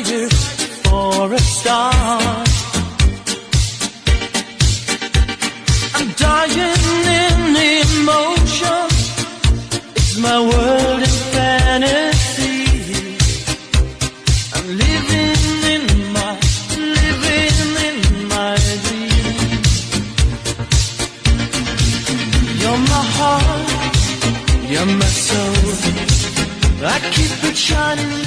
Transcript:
desire for a star. I'm dying in emotion. It's my world in fantasy. I'm living in my dream. You're my heart, you're my soul. I keep it shining